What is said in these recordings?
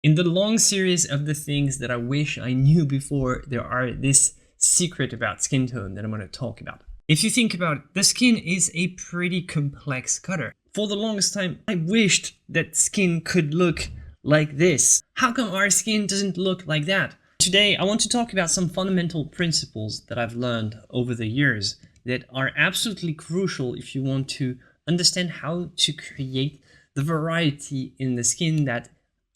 In the long series of the things that I wish I knew before, there are this secret about skin tone that I'm going to talk about. If you think about it, the skin is a pretty complex color. For the longest time, I wished that skin could look like this. How come our skin doesn't look like that? Today, I want to talk about some fundamental principles that I've learned over the years that are absolutely crucial if you want to understand how to create the variety in the skin that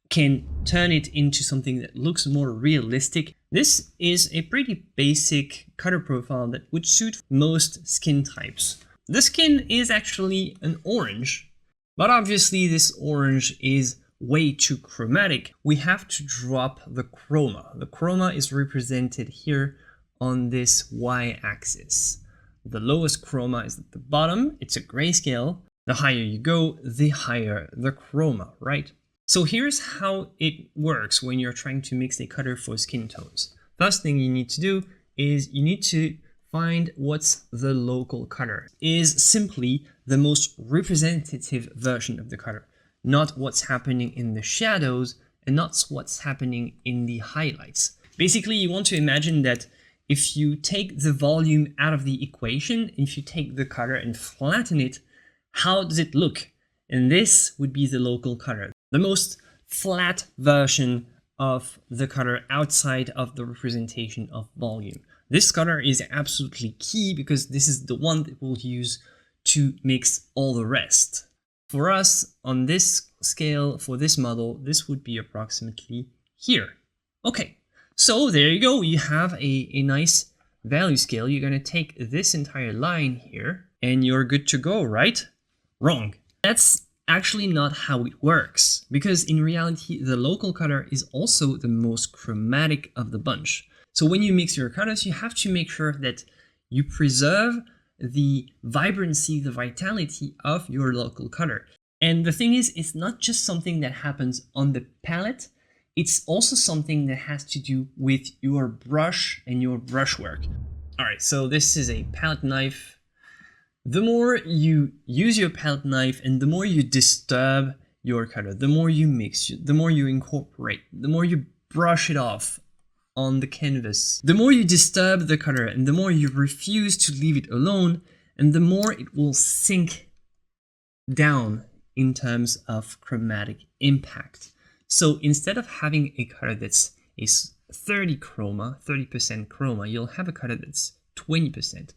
can turn it into something that looks more realistic. This is a pretty basic color profile that would suit most skin types. The skin is actually an orange, but obviously this orange is way too chromatic. We have to drop the chroma. The chroma is represented here on this y-axis. The lowest chroma is at the bottom. It's a grayscale. The higher you go, the higher the chroma, right? So here's how it works when you're trying to mix a color for skin tones. First thing you need to do is you need to find what's the local color. It is simply the most representative version of the color, not what's happening in the shadows and not what's happening in the highlights. Basically, you want to imagine that if you take the volume out of the equation, if you take the color and flatten it, how does it look? And this would be the local color, the most flat version of the color outside of the representation of volume. This color is absolutely key because this is the one that we'll use to mix all the rest. For us, on this scale, for this model, this would be approximately here. Okay, so there you go. You have a nice value scale. You're going to take this entire line here and you're good to go, right? Wrong. That's actually not how it works, because in reality, the local color is also the most chromatic of the bunch. So when you mix your colors, you have to make sure that you preserve the vibrancy, the vitality of your local color. And the thing is, it's not just something that happens on the palette, it's also something that has to do with your brush and your brushwork. All right, so this is a palette knife. The more you use your palette knife and the more you disturb your color, the more you mix, the more you incorporate, the more you brush it off on the canvas, the more you disturb the color and the more you refuse to leave it alone, and the more it will sink down in terms of chromatic impact. So instead of having a color that's 30% chroma, you'll have a color that's 20%.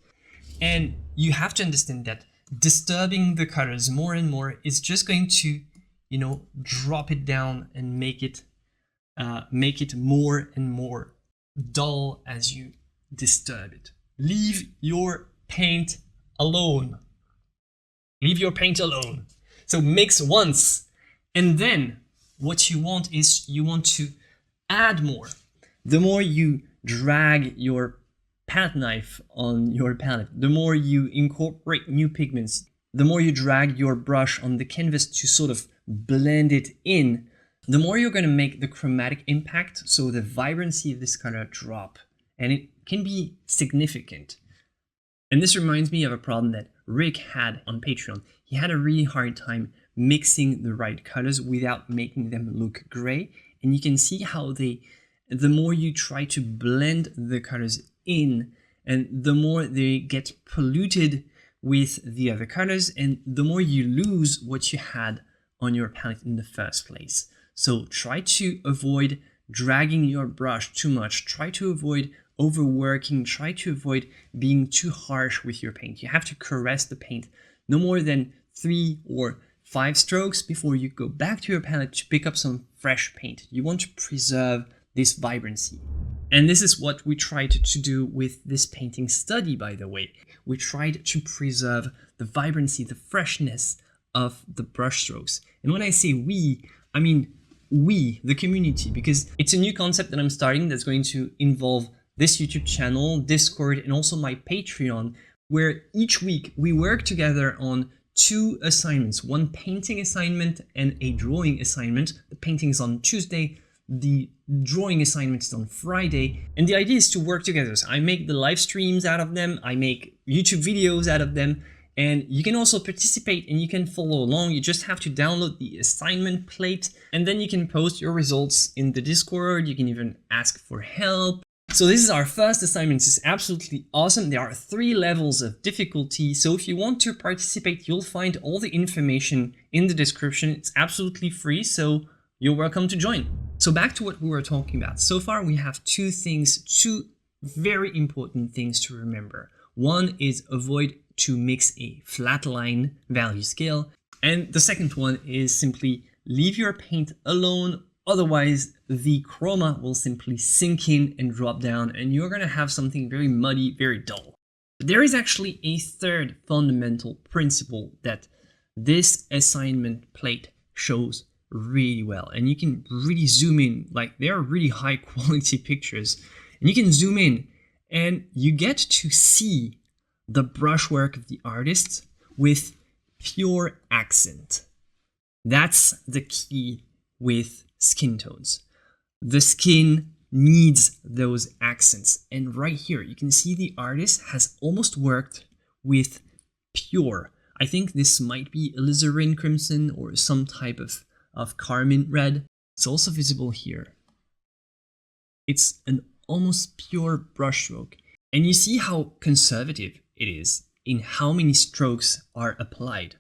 And you have to understand that disturbing the colors more and more is just going to, drop it down and make it more and more dull as you disturb it. Leave your paint alone. Leave your paint alone. So mix once, and then what you want is you want to add more. The more you drag your palette knife on your palette, the more you incorporate new pigments, the more you drag your brush on the canvas to sort of blend it in, the more you're going to make the chromatic impact, so the vibrancy of this color drop, and it can be significant. And this reminds me of a problem that Rick had on Patreon. He had a really hard time mixing the right colors without making them look gray, and you can see how the more you try to blend the colors in, and the more they get polluted with the other colors, and the more you lose what you had on your palette in the first place. So try to avoid dragging your brush too much, try to avoid overworking, try to avoid being too harsh with your paint. You have to caress the paint no more than 3 or 5 strokes before you go back to your palette to pick up some fresh paint. You want to preserve this vibrancy. And this is what we tried to do with this painting study, by the way. We tried to preserve the vibrancy, the freshness of the brush strokes. And when I say we, I mean we, the community, because it's a new concept that I'm starting that's going to involve this YouTube channel, Discord, and also my Patreon, where each week we work together on 2 assignments, one painting assignment and a drawing assignment. The painting is on Tuesday, the drawing assignment is on Friday, and the idea is to work together. So I make the live streams out of them, I make YouTube videos out of them, And you can also participate and you can follow along. You just have to download the assignment plate and then you can post your results in the Discord. You can even ask for help. So this is our first assignment. It's absolutely awesome. There are 3 levels of difficulty. So if you want to participate, you'll find all the information in the description. It's absolutely free, so you're welcome to join. So back to what we were talking about. So far we have 2 very important things to remember. One is avoid to mix a flat line value scale. And the second one is simply leave your paint alone. Otherwise, the chroma will simply sink in and drop down, and you're going to have something very muddy, very dull. But there is actually a third fundamental principle that this assignment plate shows really well. And you can really zoom in, like they are really high quality pictures. And you can zoom in and you get to see the brushwork of the artist with pure accent. That's the key with skin tones. The skin needs those accents. And right here, you can see the artist has almost worked with pure. I think this might be alizarin crimson or some type of carmine red. It's also visible here. It's an almost pure brushstroke. And you see how conservative it is in how many strokes are applied.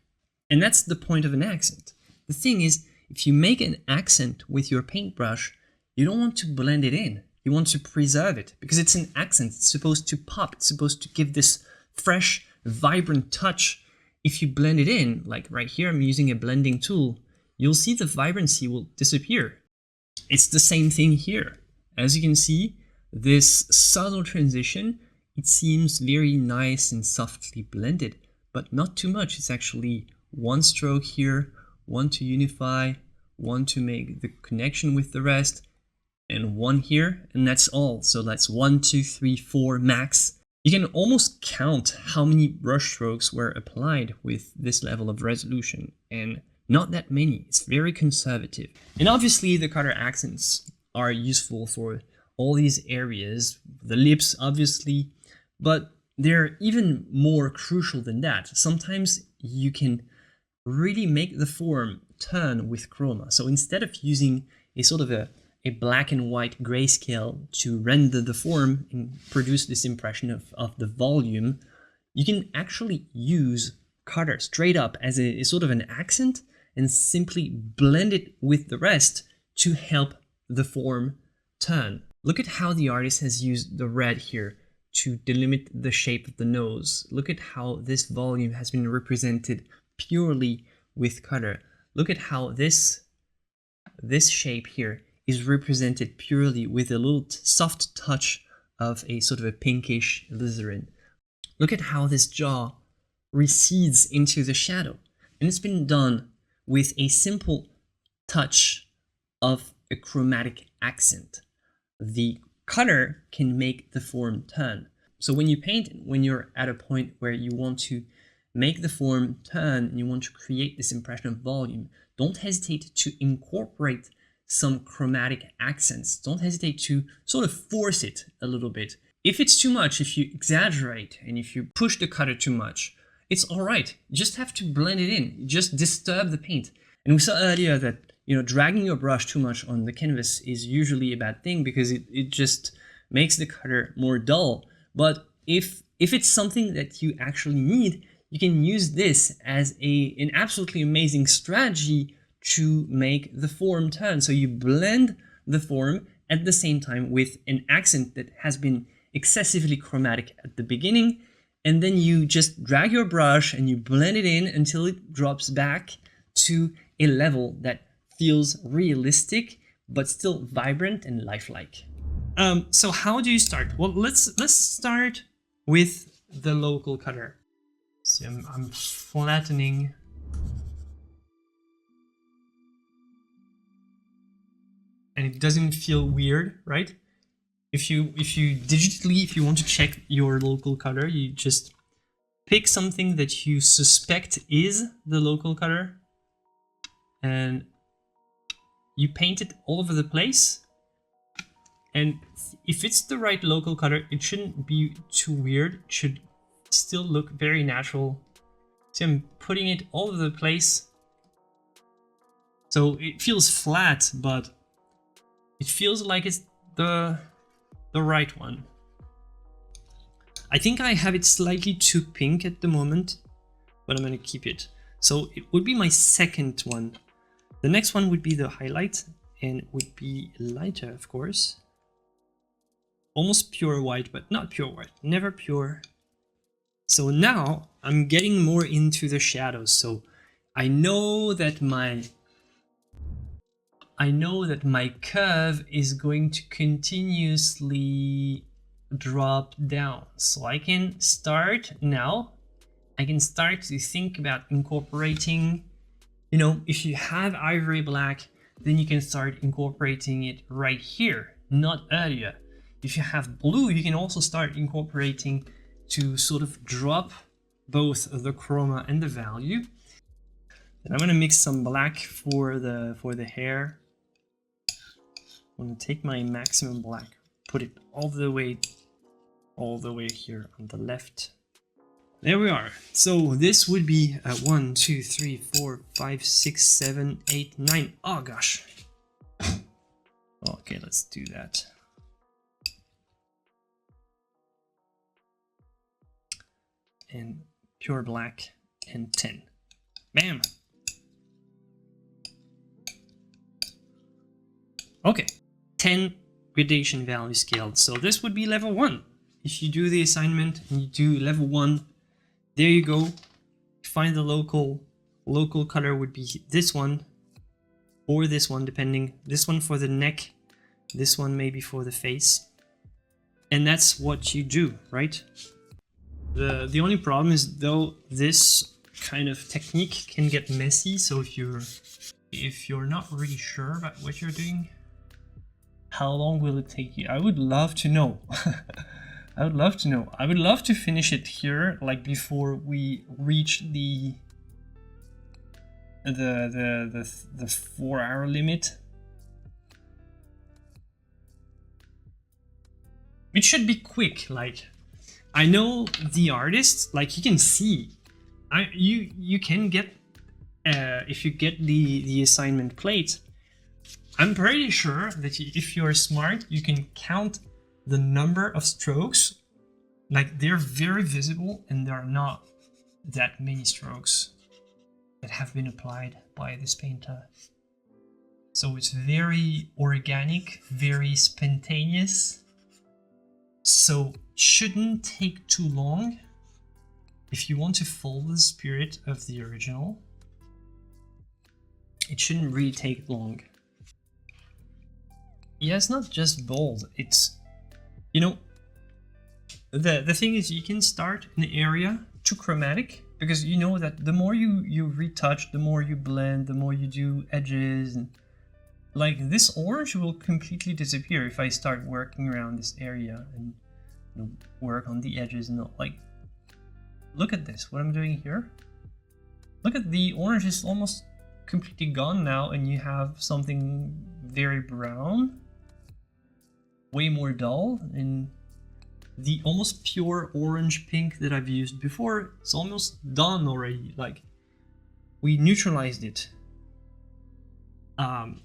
And that's the point of an accent. The thing is, if you make an accent with your paintbrush, you don't want to blend it in. You want to preserve it because it's an accent. It's supposed to pop. It's supposed to give this fresh, vibrant touch. If you blend it in, like right here, I'm using a blending tool, you'll see the vibrancy will disappear. It's the same thing here. As you can see, this subtle transition, it seems very nice and softly blended, but not too much. It's actually 1 stroke here, 1 to unify, 1 to make the connection with the rest, and 1 here, and that's all. So that's 1, 2, 3, 4 max. You can almost count how many brush strokes were applied with this level of resolution, and not that many. It's very conservative. And obviously the color accents are useful for all these areas, the lips obviously, but they're even more crucial than that. Sometimes you can really make the form turn with chroma. So instead of using a sort of a black and white grayscale to render the form and produce this impression of the volume, you can actually use color straight up as a sort of an accent and simply blend it with the rest to help the form turn. Look at how the artist has used the red here to delimit the shape of the nose. Look at how this volume has been represented purely with color. Look at how this shape here is represented purely with a little soft touch of a sort of a pinkish alizarin. Look at how this jaw recedes into the shadow. And it's been done with a simple touch of a chromatic accent. The color can make the form turn. So when you paint, when you're at a point where you want to make the form turn and you want to create this impression of volume, don't hesitate to incorporate some chromatic accents. Don't hesitate to sort of force it a little bit. If it's too much, if you exaggerate and if you push the color too much, it's all right. You just have to blend it in. You just disturb the paint. And we saw earlier that, dragging your brush too much on the canvas is usually a bad thing because it just makes the color more dull. But if it's something that you actually need, you can use this as an absolutely amazing strategy to make the form turn. So you blend the form at the same time with an accent that has been excessively chromatic at the beginning, and then you just drag your brush and you blend it in until it drops back to a level that feels realistic but still vibrant and lifelike. So how do you start? Well, let's start with the local color. See, I'm flattening. And it doesn't feel weird, right? If you want to check your local color, you just pick something that you suspect is the local color and you paint it all over the place. And if it's the right local color, it shouldn't be too weird. It should still look very natural See, I'm putting it all over the place. So it feels flat, but it feels like it's the right one. I think I have it slightly too pink at the moment, but I'm gonna keep it. So it would be my second one. The next one would be the highlight, and it would be lighter, of course. Almost pure white, but not pure white, never pure. So now I'm getting more into the shadows. So I know that my curve is going to continuously drop down. So I can start now. I can start to think about incorporating, you know, if you have ivory black, then you can start incorporating it right here, not earlier. If you have blue, you can also start incorporating to sort of drop both the chroma and the value. And I'm gonna mix some black for the hair. I'm gonna take my maximum black, put it all the way here on the left. There we are. So this would be 1, 2, 3, 4, 5, 6, 7, 8, 9. Oh gosh. Okay, let's do that. And pure black and 10. Bam. Okay, 10 gradation value scaled. So this would be level 1. If you do the assignment and you do level 1, there you go. Find the local color would be this one or this one, depending. This one for the neck, this one maybe for the face. And that's what you do, right? The only problem is, though, this kind of technique can get messy. So if you're not really sure about what you're doing, how long will it take you? I would love to know. I would love to know. I would love to finish it here, like before we reach the 4-hour limit. It should be quick. Like, I know the artists, like you can see, you can get if you get the assignment plate. I'm pretty sure that if you're smart, you can count the number of strokes. Like, they're very visible, and there are not that many strokes that have been applied by this painter. So it's very organic, very spontaneous. So shouldn't take too long if you want to follow the spirit of the original. It shouldn't really take long. Yeah, it's not just bold. It's, you know, the thing is, you can start an area too chromatic, because you know that the more you retouch, the more you blend, the more you do edges, and like this orange will completely disappear if I start working around this area and, you know, work on the edges and all. Like, look at this, what I'm doing here. Look at the orange is almost completely gone now, and you have something very brown, way more dull, and the almost pure orange pink that I've used before, it's almost done already. Like, we neutralized it.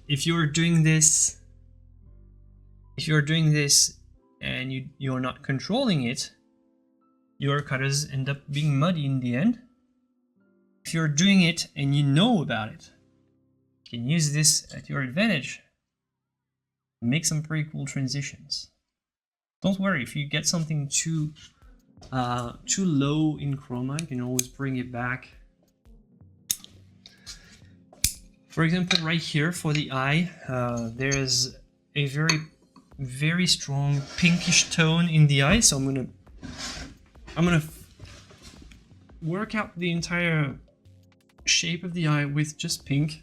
If you're doing this and you're not controlling it, your colors end up being muddy in the end. If you're doing it and you know about it, you can use this at your advantage. Make some pretty cool transitions. Don't worry, if you get something too low in chroma, you can always bring it back. For example, right here for the eye, there's a very strong pinkish tone in the eye, so I'm gonna work out the entire shape of the eye with just pink,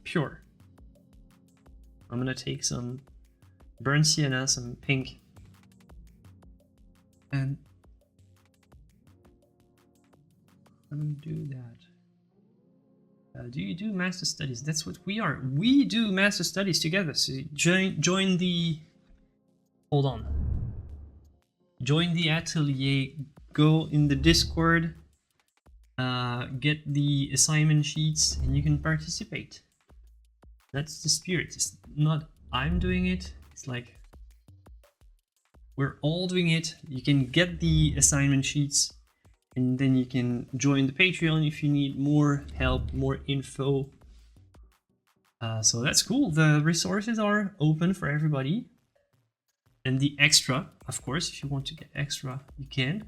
pure. I'm gonna take some burnt sienna, some pink, and I'm gonna do that. Do you do master studies? That's what we are. We do master studies together. So join the. Hold on. Join the atelier. Go in the Discord. get the assignment sheets, and you can participate. That's the spirit. It's not I'm doing it, it's like we're all doing it. You can get the assignment sheets, and then you can join the Patreon if you need more help, more info. So that's cool. The resources are open for everybody. And the extra, of course, if you want to get extra, you can.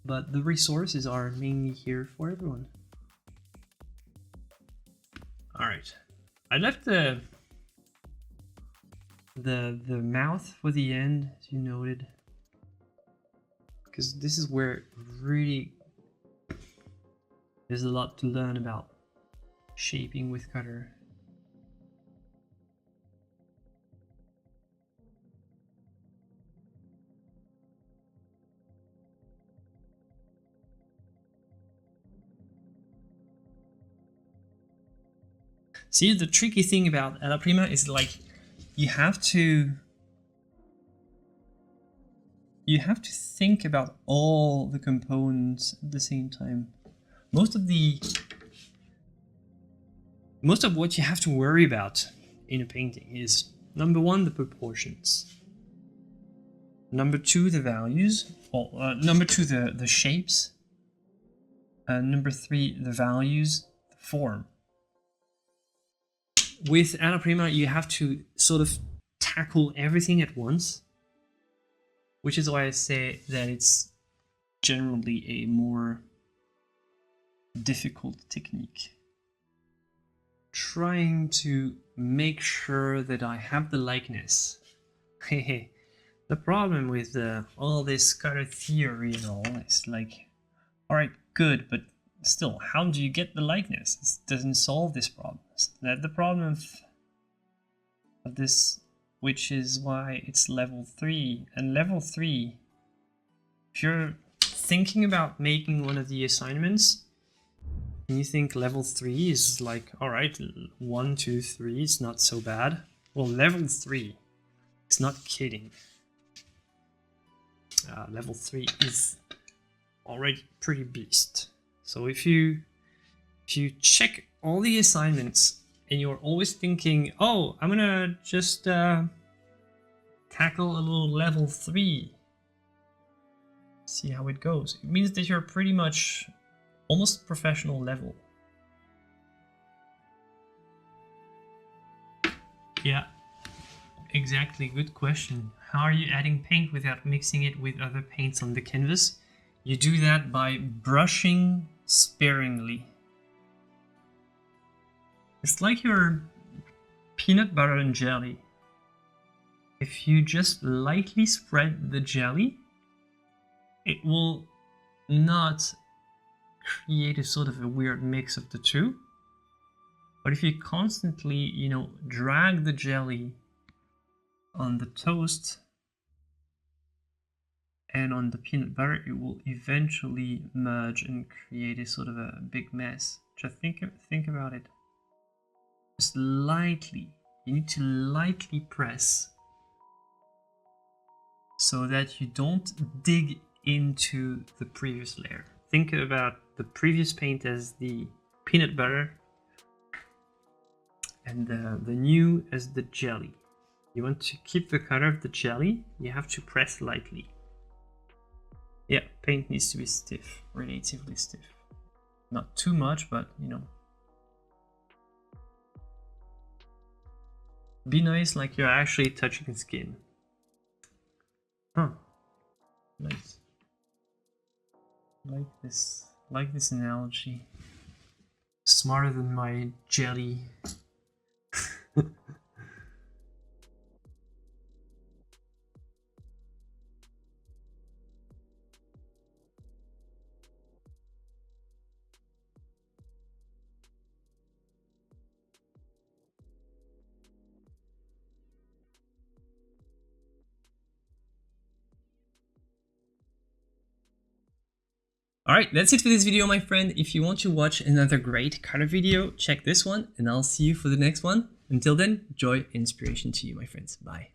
But the resources are mainly here for everyone. All right, I left the mouth for the end, as you noted, because this is where really there's a lot to learn about shaping with cutter. See, the tricky thing about alla prima is like you have to think about all the components at the same time. Most of what you have to worry about in a painting is, number one, the proportions. Number two, the values. Well, number two, the shapes. Number three, the values, the form. With alla prima, you have to sort of tackle everything at once, which is why I say that it's generally a more difficult technique. Trying to make sure that I have the likeness. The problem with all this cutter theory and all is like, all right, good, but still, how do you get the likeness? It doesn't solve this problem. That's the problem of this, which is why it's level 3. And level 3, if you're thinking about making one of the assignments, and you think level 3 is like, all right, 1, 2, 3, it's not so bad. Well, level 3 is not kidding. Level 3 is already pretty beast. So if you check all the assignments and you're always thinking, oh, I'm gonna just tackle a little level 3, see how it goes. It means that you're pretty much almost professional level. Yeah, exactly, good question. How are you adding paint without mixing it with other paints on the canvas? You do that by brushing sparingly. It's like your peanut butter and jelly. If you just lightly spread the jelly, it will not create a sort of a weird mix of the two. But if you constantly, drag the jelly on the toast and on the peanut butter, it will eventually merge and create a sort of a big mess. Just think about it. Just lightly. You need to lightly press so that you don't dig into the previous layer. Think about the previous paint as the peanut butter and the new as the jelly. You want to keep the color of the jelly, you have to press lightly. Yeah, paint needs to be stiff, relatively stiff. Not too much, but be nice like you're actually touching skin. Huh. Nice. Like this analogy. Smarter than my jelly. Alright, that's it for this video, my friend. If you want to watch another great color video, check this one, and I'll see you for the next one. Until then, joy and inspiration to you, my friends. Bye.